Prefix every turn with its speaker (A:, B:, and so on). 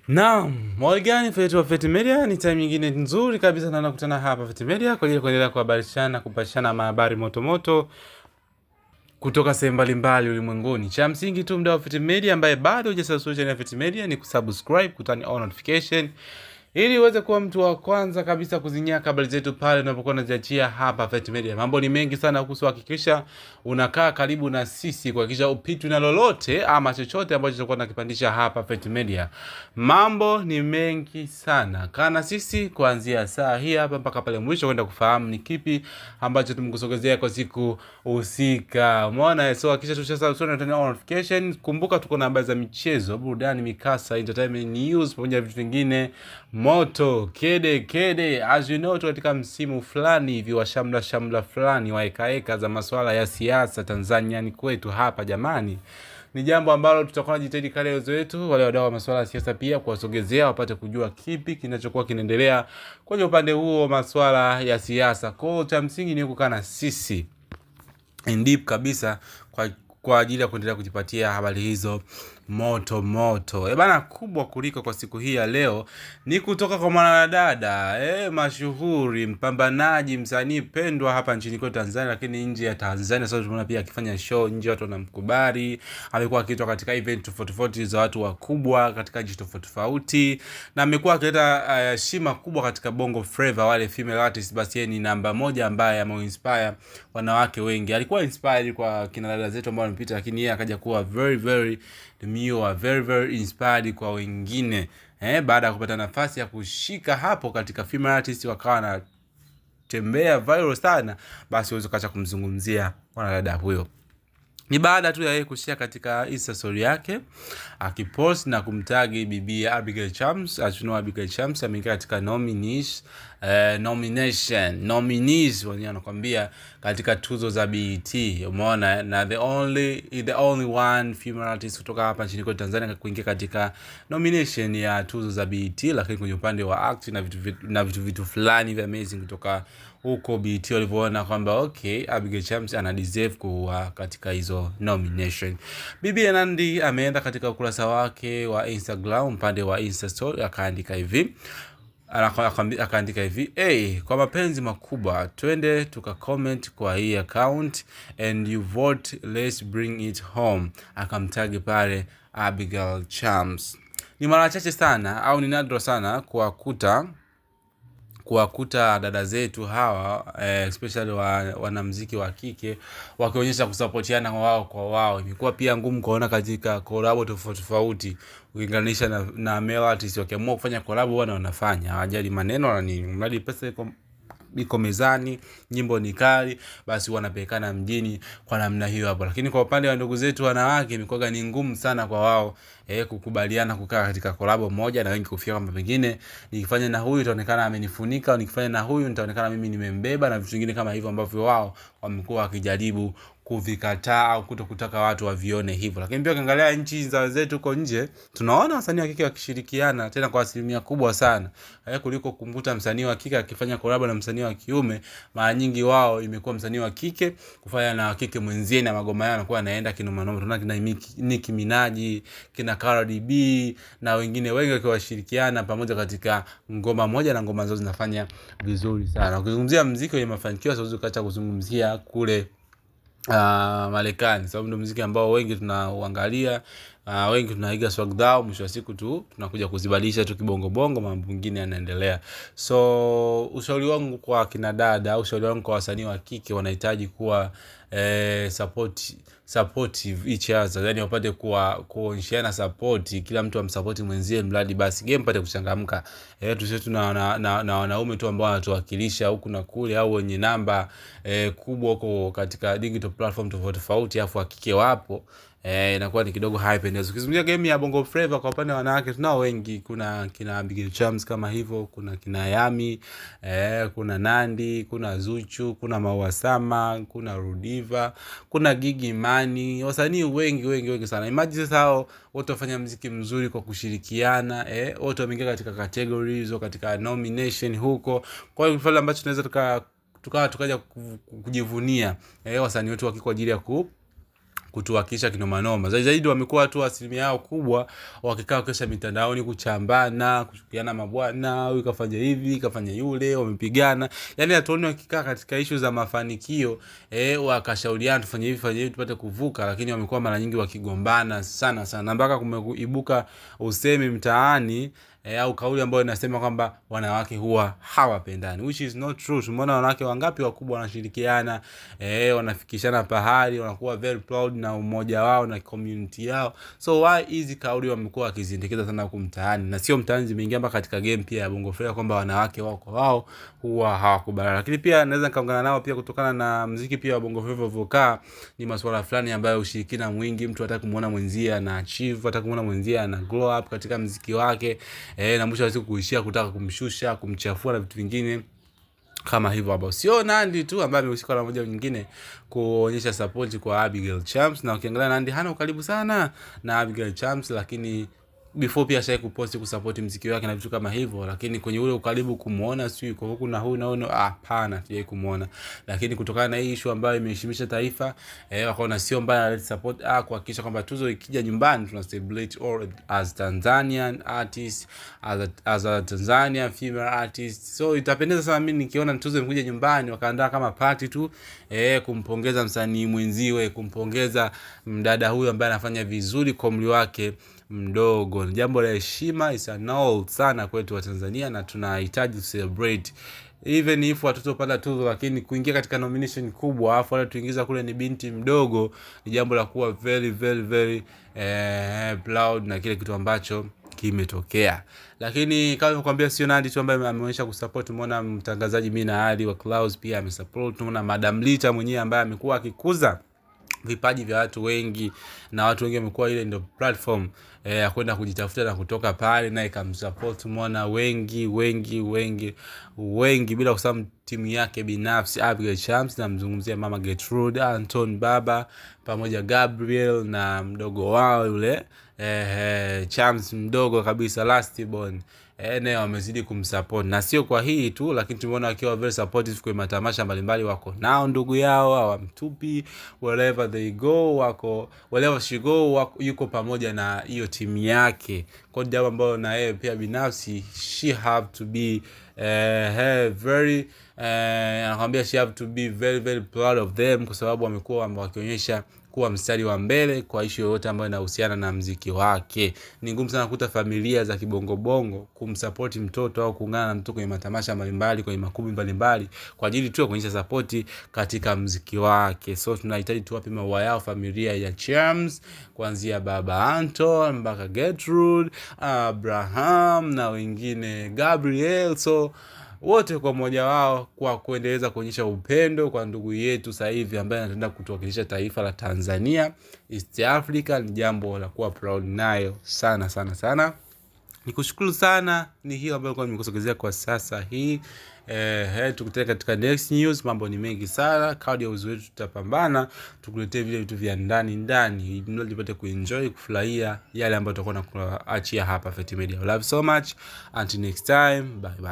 A: Naam, Morgan Fetu wa Feti Media ni time nyingine nzuri kabisa na nakutana hapa Feti Media kwa ajili ya kuendelea kuhabarishana, kupashana habari moto moto kutoka sehemu mbalimbali ulimwenguni. Cha msingi tu mdau wa Feti Media ambaye bado hujasubscribe channel ya Feti Media ni kusubscribe, kutani on notification ili uweze kuwa mtu wa kwanza kabisa kuzinyaka habari zetu pale tunapokuwa tunaziachia hapa Feti Media. Mambo ni mengi sana kuhusu, hakikisha unakaa karibu na sisi kuhakikisha upitwi na lolote ama chochote ambacho tutakuwa tunakipandisha hapa Feti Media. Mambo ni mengi sana. Kana sisi kuanzia saa hii hapa mpaka pale mwisho kwenda kufahamu ni kipi ambacho tumekusogezea kwa siku husika. Umeona? So hakikisha tushasubscribe na turn on notification. Kumbuka tuko na habari za michezo, burudani, mikasa, entertainment news pamoja na vitu vingine moto kede. As you know, katika msimu fulani hivi wa shamla fulani wa ekaeka za masuala ya siasa Tanzania ni kwetu hapa jamani. Ni jambo ambalo tutakuwa tunajitahidi kale uwezo wetu wale wadau wa masuala ya siasa pia kuwasogezea wapate kujua kipi kinachokuwa kinaendelea kwenye upande huo masuala ya siasa. Kwa cha msingi ni kukaa na sisi in deep kabisa kwa ajili ya kuendelea kujipatia habari hizo moto. Bana, kubwa kuliko kwa siku hii ya leo ni kutoka kwa mwanadada mashuhuri, mpambanaji, msanii pendwa hapa nchini kwetu Tanzania, lakini nje ya Tanzania sasa tunaona pia akifanya show nje, watu wanamkubali. Amekuwa akiitwa katika event tofauti za watu wakubwa katika nchi tofauti na amekuwa akileta heshima kubwa katika Bongo Flava, wale female artists. Basi ni namba moja ambaye ameinspire wanawake wengi. Alikuwa inspired kwa kina dada zetu ambao wamepita, lakini yeye akaja kuwa very inspired kwa wengine baada ya kupata nafasi ya kushika hapo katika female artist, wakawa na tembea viral sana. Basi uweze kacha kumzungumzia mwanadada huyo. Ni baada tu ya yeye kushare katika Insta story yake akipost na kumtagi bibi Abigail Chams. As you know, Abigail Chams ameingia katika nominees wanakuambia katika tuzo za BET. Umeona, na the only one female artist kutoka hapa nchini kwa Tanzania kuingia katika nomination ya tuzo za BET, lakini kwenye upande wa act na vitu fulani vya amazing kutoka huko BET walivyoona kwamba okay, Abigail Chams ana deserve kuwa katika hizo nomination. Bibi Nandy ameenda katika ukurasa wake wa Instagram, upande wa Insta story, akaandika hivi, kwa mapenzi makubwa twende tuka comment kwa hii account and you vote, let's bring it home. Akamtagi pale Abigail Chams. Ni mara chache sana au ni nadra sana kuwakuta dada zetu hawa especially wanamuziki wa kike wakionyesha kusapotiana wao kwa wao. Imekuwa pia ngumu kuona katika collab tofauti ukilinganisha na male artists. Wakiamua kufanya collab wanafanya, hawajali maneno wala nini, mradi pesa iko mezani, nyimbo ni kali, basi wanapelekana mjini kwa namna hiyo hapo. Lakini kwa upande wa ndugu zetu wanawake imekuwa ni ngumu sana kwa wao kukubaliana kukaa katika collab moja, na wengi kufikia kwamba pengine nikifanya na huyu itaonekana amenifunika, au nikifanya na huyu nitaonekana mimi nimembeba, na vitu vingine kama hivyo ambavyo wao wamekuwa wakijaribu kuvikataa au kutokutaka watu wavione hivyo. Lakini pia ukiangalia nchi za zetu huko nje, tunaona wasanii wa kike wakishirikiana tena kwa asilimia kubwa sana kuliko kumkuta msanii wa kike akifanya collab na msanii wa kiume. Mara nyingi wao imekuwa msanii wa kike kufanya na kike mwenzie, na magoma yao yanakuwa yanaenda kinoma. Tunaona kina Nicki Minaj, kina Cardi B na wengine wengi wakiwashirikiana pamoja katika ngoma moja, na ngoma zao zinafanya vizuri sana. Ukizungumzia muziki wenye mafanikio sasa ukaacha kuzungumzia kule Marekani, sababu ndio muziki ambao wengi tunauangalia, wengi tunaiga swag down, mwisho wa siku tu tunakuja kuzibadilisha tu kibongo mambo mengine yanaendelea. So ushauri wangu kwa kina dada, ushauri wangu kwa wasanii wa kike, wanahitaji kuwa supportive each other, yani wapate kuonyeshana support, kila mtu amsupport mwenzie, mradi basi game pate kuchangamka. Tusio na wanaume tu ambao wanatuwakilisha huku na kule, au wenye namba kubwa huko katika digital platform tofauti afu akike wapo, inakuwa ni kidogo haipendezi. Ukizungumzia game ya Bongo Flava kwa upande wa wanawake, tunao wengi. Kuna kina Abigail Chams kama hivyo, kuna kina Yami, kuna Nandy, kuna Zuchu, kuna Mawasama, kuna Rudiva, kuna Gigy Money, wasanii wengi sana. Imagine sasa wote wafanya muziki mzuri kwa kushirikiana, wote wameingia katika categories au katika nomination huko. Kwa hiyo kile ambacho tunaweza tukaja kujivunia wasanii wetu kwa ajili ya kutuwakilisha kinoma noma. Zaidi wamekuwa watu asilimia yao kubwa wakikaa kesha mitandaoni kuchambana, kuchukiana mabwana, huyu kafanya hivi, kafanya yule, wamepigana. Yaani hatuoni wakikaa katika issue za mafanikio, wakashauriana tufanye hivi, fanye hivi tupate kuvuka, lakini wamekuwa mara nyingi wakigombana sana sana. Mpaka kumeibuka usemi mtaani au kauli ambayo inasema kwamba wanawake huwa hawapendani, which is not true. Tumeona wanawake wangapi wakubwa wanashirikiana, wanafikishana pahali, wanakuwa very proud na umoja wao na community yao. So why hizi kauli wamekuwa wakizindikiza sana kumtaani, na sio mtaani, zimeingia mpaka katika game pia ya Bongo Flava kwamba wanawake wako wao huwa hawakubaliani. Lakini pia naweza nikaungana nao pia kutokana na muziki pia wa Bongo Flava vokaa ni masuala fulani ambayo ushirikina mwingi, mtu hataki kumuona mwenzie na achieve, hataki kumuona mwenzie na glow up katika muziki wake, na mwisho wa siku kuishia kutaka kumshusha, kumchafua na vitu vingine kama hivyo hapo. Sio Nandy tu ambaye amehusika na moja nyingine kuonyesha support kwa Abigail Chams, na ukiangalia Nandy hana ukaribu sana na Abigail Chams, lakini before pia shai kuposti kusupport muziki wake na vitu kama hivyo, lakini kwenye ule ukaribu kumuona sio kwa huku na huyu naona hapana, sijai kumuona. Lakini kutokana na hii issue ambayo imeheshimisha taifa, wakaona sio mbaya let support kuhakikisha kwamba tuzo ikija nyumbani tuna celebrate all as Tanzanian artists, as a Tanzanian female artist. So itapendeza sana mimi nikiona tuzo imekuja nyumbani wakaandaa kama party tu, kumpongeza msanii mwenziwe, kumpongeza mdada huyu ambaye anafanya vizuri kwa umri wake mdogo. Jambo la heshima, is an all sana kwetu wa Tanzania, na tunahitaji to celebrate even if watoto pata tuzo, lakini kuingia katika nomination kubwa afu wala tuingiza kule ni binti mdogo, ni jambo la kuwa very very very proud na kile kitu ambacho kimetokea. Lakini kama nimekwambia sio Nandy tu ambaye ameonyesha kusupport. Tumeona mtangazaji Mina Ali wa Clouds pia amesupport. Tumeona Madam Lita mwenyewe ambaye amekuwa akikuza vipaji vya watu wengi, na watu wengi wamekuwa ile ndio platform ya kwenda kujitafuta na kutoka pale, na ikamsupport. Tumeona wengi bila kusahau timu yake binafsi Abigail Chams, na mzungumzia Mama Gertrude, Anton Baba pamoja Gabriel na mdogo wao yule Chams mdogo kabisa Last Born, na wamezidi kumsupport. Na sio kwa hii tu, lakini tumeona wakiwa very supportive kwa matamasha mbalimbali, wako nao ndugu yao hawamtupi, wherever they go wako, wherever she go yuko pamoja na hiyo timu yake. Kwa jambo ambalo na yeye pia binafsi she have to be very anakuambia she have to be very very proud of them, kwa sababu wamekuwa wakionyesha kuwa mstari wa mbele kwa issue yoyote ambayo inahusiana na muziki wake. Ni ngumu sana kukuta familia za kibongo bongo kumsupport mtoto au kuungana na mtoto kwenye matamasha mbalimbali, kwenye makundi mbalimbali kwa ajili tu ya kuonyesha support katika muziki wake. So tunahitaji tuwape maua yao familia ya Chams, kuanzia baba Anton mpaka Gertrude, Abraham na wengine Gabriel. So wote kwa mmoja wao kwa kuendeleza kuonyesha upendo kwa ndugu yetu sasa hivi ambaye anataka kutuwakilisha taifa la Tanzania, East Africa. Ni jambo la kuwa proud nayo sana sana sana. Nikushukuru sana, ni hiyo ambayo kwa nimekusogezea kwa sasa hii. Tukutane katika next news. Mambo ni mengi sana, kaudi ya uzoefu tutapambana tukuletee vile vitu vya ndani ili tupate kuenjoy, kufurahia yale ambayo tutakuwa tunakuachia hapa Feti Media. Love so much, until next time, bye bye.